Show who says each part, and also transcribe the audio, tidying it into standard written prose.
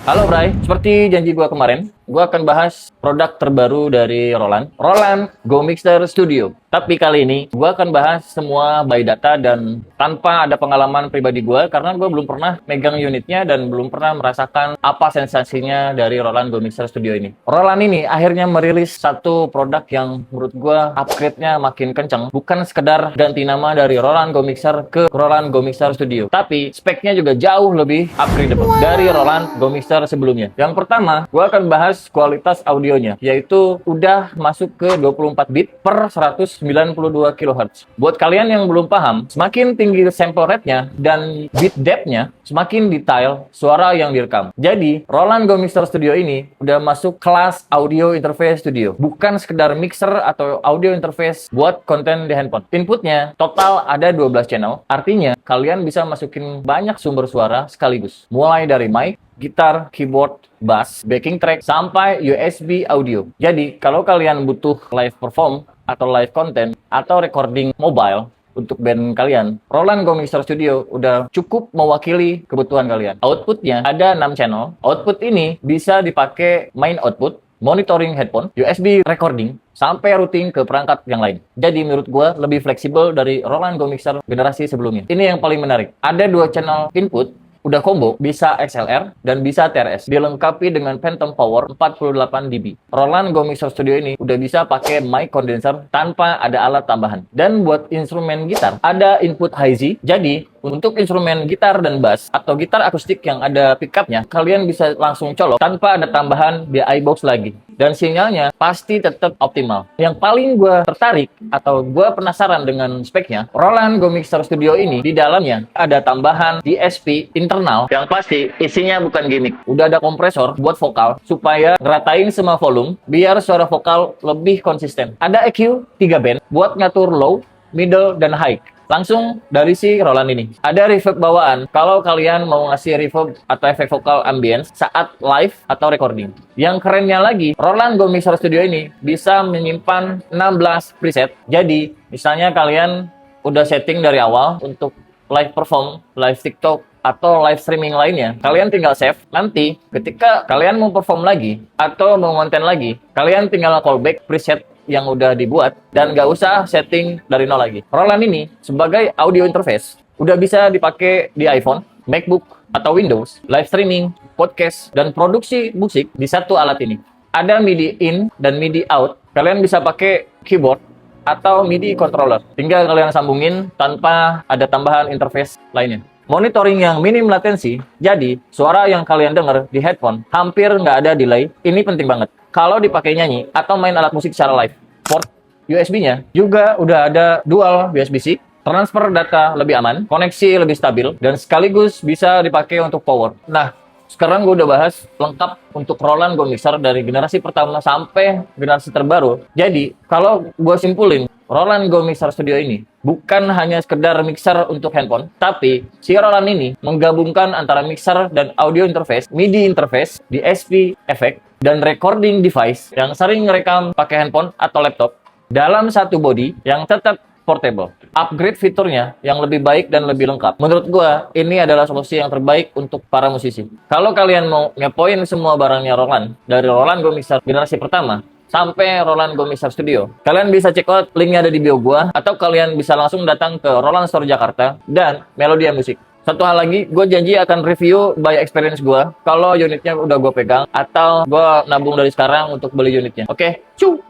Speaker 1: Halo Bray, seperti janji gua kemarin, gua akan bahas produk terbaru dari Roland Go Mixer Studio. Tapi kali ini gua akan bahas semua by data dan tanpa ada pengalaman pribadi gua karena gua belum pernah megang unitnya dan belum pernah merasakan apa sensasinya dari Roland Go Mixer Studio ini. Roland ini akhirnya merilis satu produk yang menurut gua upgrade-nya makin kencang, bukan sekedar ganti nama dari Roland Go Mixer ke Roland Go Mixer Studio, tapi speknya juga jauh lebih upgradable dari Roland Go Mixer sebelumnya. Yang pertama, gue akan bahas kualitas audionya, yaitu udah masuk ke 24 bit per 192 kHz. Buat kalian yang belum paham, semakin tinggi sample rate-nya dan bit depth-nya, semakin detail suara yang direkam. Jadi, Roland Go Mixer Studio ini udah masuk kelas audio interface studio, bukan sekedar mixer atau audio interface buat konten di handphone. Inputnya total ada 12 channel, artinya kalian bisa masukin banyak sumber suara sekaligus, mulai dari mic, gitar, keyboard, bass, backing track, sampai USB audio. Jadi, kalau kalian butuh live perform atau live content atau recording mobile untuk band kalian, Roland Go Mixer Studio udah cukup mewakili kebutuhan kalian. Outputnya ada 6 channel. Output ini bisa dipakai main output, monitoring headphone, USB recording, sampai routing ke perangkat yang lain. Jadi menurut gue lebih fleksibel dari Roland Go Mixer generasi sebelumnya. Ini yang paling menarik. Ada 2 channel input, udah combo, bisa XLR dan bisa TRS. Dilengkapi dengan phantom power 48 dB. Roland Go Mixer Studio ini udah bisa pakai mic condenser tanpa ada alat tambahan. Dan buat instrumen gitar, ada input hi-Z. Jadi, untuk instrumen gitar dan bass atau gitar akustik yang ada pickupnya, kalian bisa langsung colok tanpa ada tambahan di iBox lagi. Dan sinyalnya pasti tetap optimal. Yang paling gue tertarik atau gue penasaran dengan speknya, Roland Go Mixer Studio ini di dalamnya ada tambahan DSP internal yang pasti isinya bukan gimmick. Udah ada kompresor buat vokal supaya ngeratain semua volume biar suara vokal lebih konsisten. Ada EQ 3 band buat ngatur low, middle, dan high. Langsung dari si Roland ini. Ada reverb bawaan kalau kalian mau ngasih reverb atau efek vokal ambience saat live atau recording. Yang kerennya lagi, Roland Go Mixer Studio ini bisa menyimpan 16 preset. Jadi, misalnya kalian udah setting dari awal untuk live perform, live TikTok, atau live streaming lainnya, kalian tinggal save. Nanti ketika kalian mau perform lagi atau mau konten lagi, kalian tinggal callback preset yang udah dibuat dan nggak usah setting dari nol lagi. Roland ini sebagai audio interface udah bisa dipakai di iPhone, MacBook, atau Windows, live streaming, podcast, dan produksi musik di satu alat ini. Ada MIDI in dan MIDI out. Kalian bisa pakai keyboard atau MIDI controller. Tinggal kalian sambungin tanpa ada tambahan interface lainnya. Monitoring yang minim latensi, jadi suara yang kalian dengar di headphone hampir nggak ada delay. Ini penting banget kalau dipakai nyanyi atau main alat musik secara live. Port USB-nya juga udah ada dual USB-C, transfer data lebih aman, koneksi lebih stabil, dan sekaligus bisa dipakai untuk power. Nah, sekarang gue udah bahas lengkap untuk Roland Go Mixer dari generasi pertama sampai generasi terbaru. Jadi, kalau gue simpulin, Roland Go Mixer Studio ini bukan hanya sekedar mixer untuk handphone, tapi si Roland ini menggabungkan antara mixer dan audio interface, MIDI interface, DSP effect, dan recording device yang sering ngerekam pakai handphone atau laptop dalam satu body yang tetap portable. Upgrade fiturnya yang lebih baik dan lebih lengkap. Menurut gua, ini adalah solusi yang terbaik untuk para musisi. Kalau kalian mau ngepoin semua barangnya Roland, dari Roland Go Mixer generasi pertama sampai Roland Go Mixer Studio, kalian bisa check out linknya ada di bio gua, atau kalian bisa langsung datang ke Roland Store Jakarta dan Melodia Musik. Satu hal lagi, gue janji akan review by experience gue kalau unitnya udah gue pegang atau gue nabung dari sekarang untuk beli unitnya. Oke, cu!